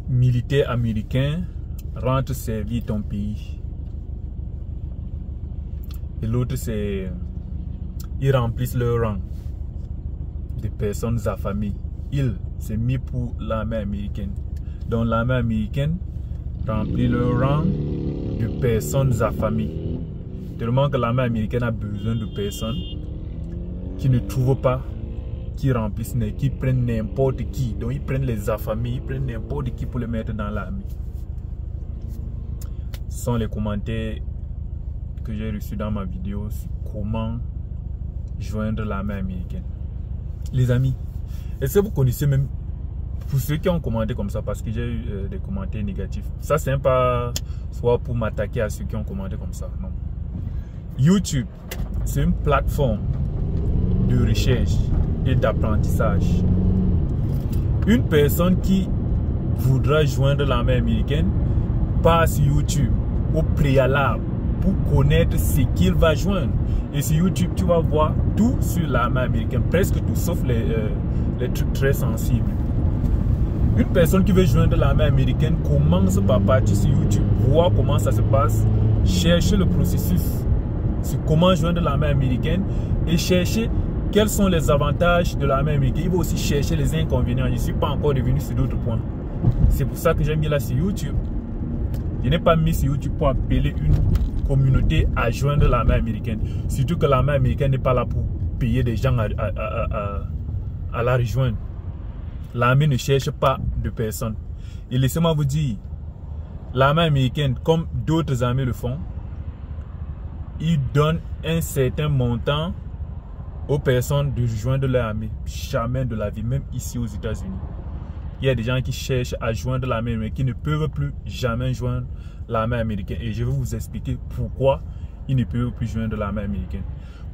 Militaires américains rentrent servir ton pays. Et l'autre, c'est ils remplissent leur rang de personnes affamées. Ils, c'est mis pour l'armée américaine. Donc l'armée américaine remplit leur rang de personnes affamées. Tellement que l'armée américaine a besoin de personnes qui ne trouvent pas, qui remplissent, qui prennent n'importe qui. Donc ils prennent les affamés, ils prennent n'importe qui pour les mettre dans l'armée. Ce sont les commentaires que j'ai reçus dans ma vidéo sur comment joindre l'armée américaine. Les amis, est-ce que vous connaissez même, pour ceux qui ont commenté comme ça, parce que j'ai eu des commentaires négatifs, ça c'est pas soit pour m'attaquer à ceux qui ont commenté comme ça, non. YouTube, c'est une plateforme de recherche et d'apprentissage. Une personne qui voudra joindre l'armée américaine passe YouTube au préalable pour connaître ce qu'il va joindre. Et sur YouTube, tu vas voir tout sur l'armée américaine, presque tout, sauf les trucs très sensibles. Une personne qui veut joindre l'armée américaine commence par partir sur YouTube, voir comment ça se passe, chercher le processus sur comment joindre l'armée américaine et chercher quels sont les avantages de l'armée américaine. Il va aussi chercher les inconvénients. Je ne suis pas encore revenu sur d'autres points. C'est pour ça que j'ai mis là sur YouTube. Je n'ai pas mis sur YouTube pour appeler une communauté à joindre l'armée américaine. Surtout que l'armée américaine n'est pas là pour payer des gens à la rejoindre. L'armée ne cherche pas de personnes. Et laissez-moi vous dire, l'armée américaine, comme d'autres armées le font, ils donnent un certain montant aux personnes de joindre leur armée. Jamais de la vie, même ici aux États-Unis. Il y a des gens qui cherchent à joindre l'armée américaine, qui ne peuvent plus jamais joindre l'armée américaine. Et je vais vous expliquer pourquoi ils ne peuvent plus joindre l'armée américaine.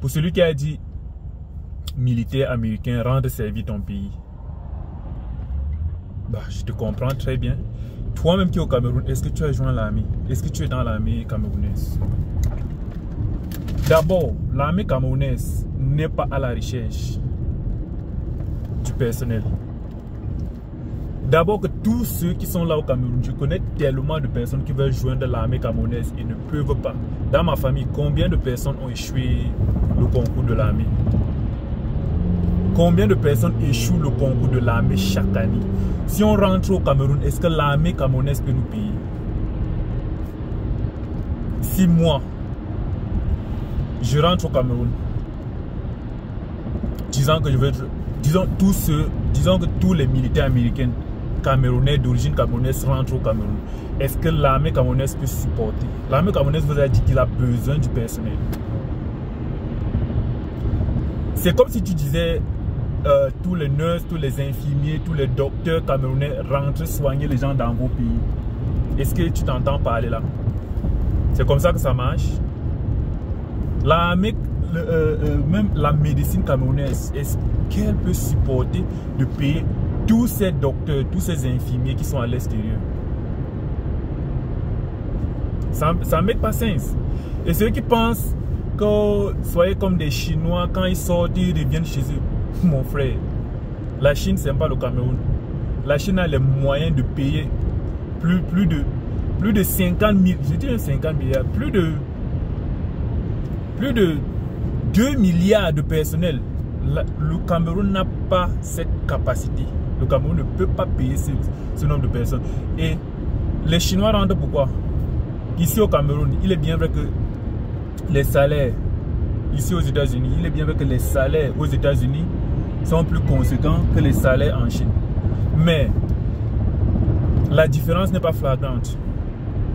Pour celui qui a dit militaire américain, rendre servir ton pays. Bah, je te comprends très bien. Toi-même qui es au Cameroun, est-ce que tu as joint l'armée? Est-ce que tu es dans l'armée camerounaise? D'abord, l'armée camerounaise n'est pas à la recherche du personnel. D'abord que tous ceux qui sont là au Cameroun, je connais tellement de personnes qui veulent joindre l'armée camerounaise et ne peuvent pas. Dans ma famille, combien de personnes ont échoué le concours de l'armée? Combien de personnes échouent le concours de l'armée chaque année? Si on rentre au Cameroun, est-ce que l'armée camerounaise peut nous payer? Si moi, je rentre au Cameroun, disant que je veux, disons que tous les militaires américains camerounais d'origine camerounaise rentrent au Cameroun, est-ce que l'armée camerounaise peut supporter? L'armée camerounaise vous a dit qu'il a besoin du personnel. C'est comme si tu disais tous les nurses, tous les infirmiers, tous les docteurs camerounais rentrent soigner les gens dans vos pays. Est-ce que tu t'entends parler là? C'est comme ça que ça marche. L'armée, même la médecine camerounaise, est-ce qu'elle peut supporter de payer tous ces docteurs, tous ces infirmiers qui sont à l'extérieur? Ça ne make pas sens. Et ceux qui pensent que soyez comme des Chinois, quand ils sortent, ils reviennent chez eux. Mon frère, la Chine, c'est pas le Cameroun. La Chine a les moyens de payer plus de 50 000, je dis 50 milliards, plus de 2 milliards de personnel. Le Cameroun n'a pas cette capacité. Le Cameroun ne peut pas payer ce nombre de personnes. Et les Chinois rentrent pourquoi? Ici au Cameroun, il est bien vrai que les salaires, ici aux États-Unis, il est bien vrai que les salaires aux États-Unis sont plus conséquents que les salaires en Chine. Mais la différence n'est pas flagrante.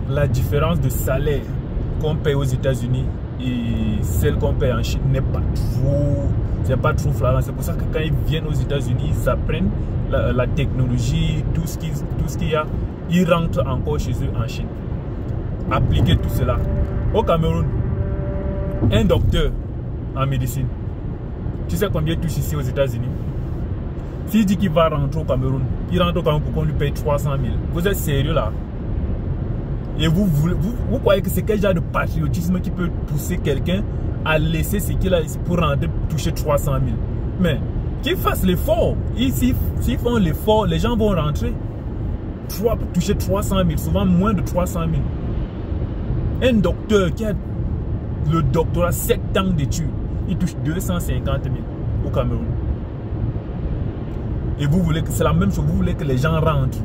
La différence de salaire qu'on paye aux États-Unis et celle qu'on paye en Chine n'est pas trop flagrant. C'est pour ça que quand ils viennent aux États-Unis, ils apprennent la technologie, tout ce qu'il y a, ils rentrent encore chez eux en Chine. Appliquer tout cela. Au Cameroun, un docteur en médecine, tu sais combien il touche ici aux États-Unis? S'il dit qu'il va rentrer au Cameroun, il rentre au Cameroun pour qu'on lui paye 300 000. Vous êtes sérieux là? Et vous croyez que c'est quel genre de patriotisme qui peut pousser quelqu'un à laisser ce qu'il a pour toucher 300 000? Mais qu'ils fassent l'effort. S'ils font l'effort, les gens vont rentrer. Toucher 300 000, souvent moins de 300 000. Un docteur qui a le doctorat 7 ans d'études, il touche 250 000 au Cameroun. Et vous voulez que c'est la même chose, vous voulez que les gens rentrent.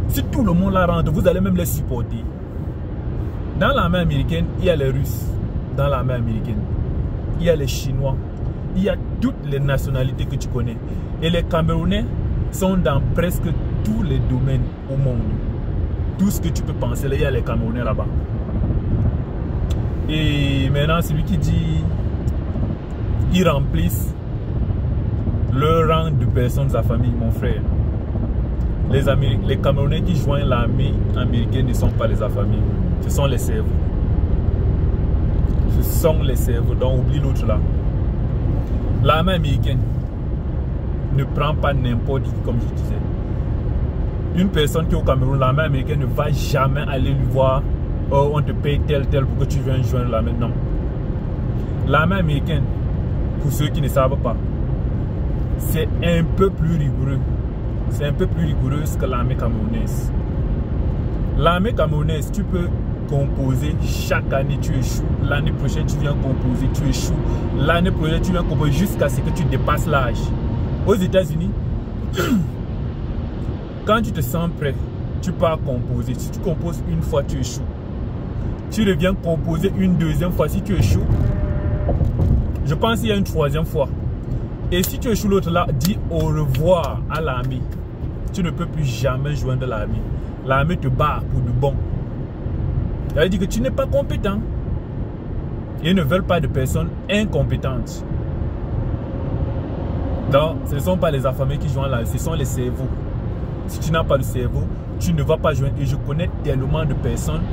Si tout le monde là rentre, vous allez même les supporter. Dans l'armée américaine, il y a les Russes. Dans l'armée américaine, il y a les Chinois. Il y a toutes les nationalités que tu connais. Et les Camerounais sont dans presque tous les domaines au monde. Tout ce que tu peux penser, il y a les Camerounais là-bas. Et maintenant, celui qui dit ils remplissent le rang de personnes à famille, mon frère. Les Camerounais qui joignent l'armée américaine ne sont pas les affamés. Ce sont les cerveaux. Ce sont les cerveaux. Donc oublie l'autre là. L'armée américaine ne prend pas n'importe qui, comme je disais. Une personne qui est au Cameroun, l'armée américaine ne va jamais aller lui voir. Oh, on te paye tel pour que tu viennes joindre l'armée. Non. L'armée américaine, pour ceux qui ne savent pas, c'est un peu plus rigoureux. C'est un peu plus rigoureux que l'armée camerounaise. L'armée camerounaise, tu peux composer chaque année, tu échoues. L'année prochaine, tu viens composer, tu échoues. L'année prochaine, tu viens composer jusqu'à ce que tu dépasses l'âge. Aux États-Unis, quand tu te sens prêt, tu pars composer. Si tu composes une fois, tu échoues. Tu reviens composer une deuxième fois. Si tu échoues, je pense qu'il y a une troisième fois. Et si tu échoues l'autre là, dis au revoir à l'armée. Tu ne peux plus jamais joindre l'armée. L'armée te bat pour de bon. Elle dit que tu n'es pas compétent. Ils ne veulent pas de personnes incompétentes. Donc, ce ne sont pas les affamés qui joignent l'armée, ce sont les cerveaux. Si tu n'as pas le cerveau, tu ne vas pas joindre. Et je connais tellement de personnes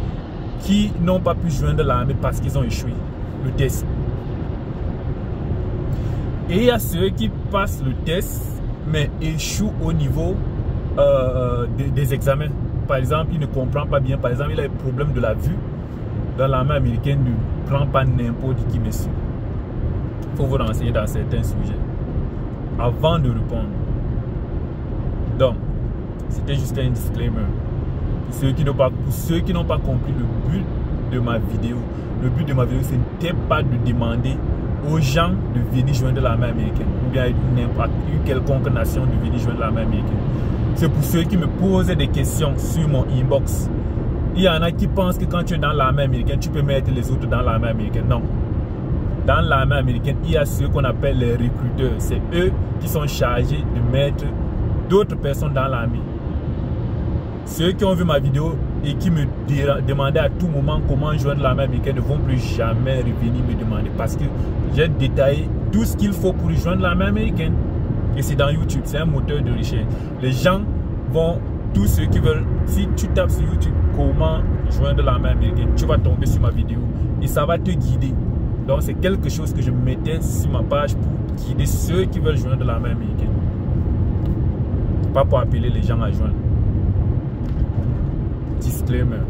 qui n'ont pas pu joindre l'armée parce qu'ils ont échoué le test. Et il y a ceux qui passent le test, mais échouent au niveau des examens. Par exemple, il ne comprend pas bien. Par exemple, il a un problème de la vue. Dans l'armée américaine, ne prend pas n'importe qui, monsieur. Il faut vous renseigner dans certains sujets avant de répondre. Donc, c'était juste un disclaimer. Pour ceux qui n'ont pas compris le but de ma vidéo, ce n'était pas de demander aux gens de venir joindre l'armée américaine ou bien une quelconque nation de venir joindre l'armée américaine. C'est pour ceux qui me posent des questions sur mon inbox. Il y en a qui pensent que quand tu es dans l'armée américaine, tu peux mettre les autres dans l'armée américaine. Non. Dans l'armée américaine, il y a ceux qu'on appelle les recruteurs. C'est eux qui sont chargés de mettre d'autres personnes dans l'armée. Ceux qui ont vu ma vidéo et qui me demandaient à tout moment comment joindre l'armée américaine ne vont plus jamais revenir me demander parce que j'ai détaillé tout ce qu'il faut pour rejoindre l'armée américaine. Et c'est dans YouTube, c'est un moteur de recherche. Les gens vont, tous ceux qui veulent, si tu tapes sur YouTube comment joindre l'armée américaine, tu vas tomber sur ma vidéo et ça va te guider. Donc c'est quelque chose que je mettais sur ma page pour guider ceux qui veulent joindre l'armée américaine. Pas pour appeler les gens à joindre. Disclaimer.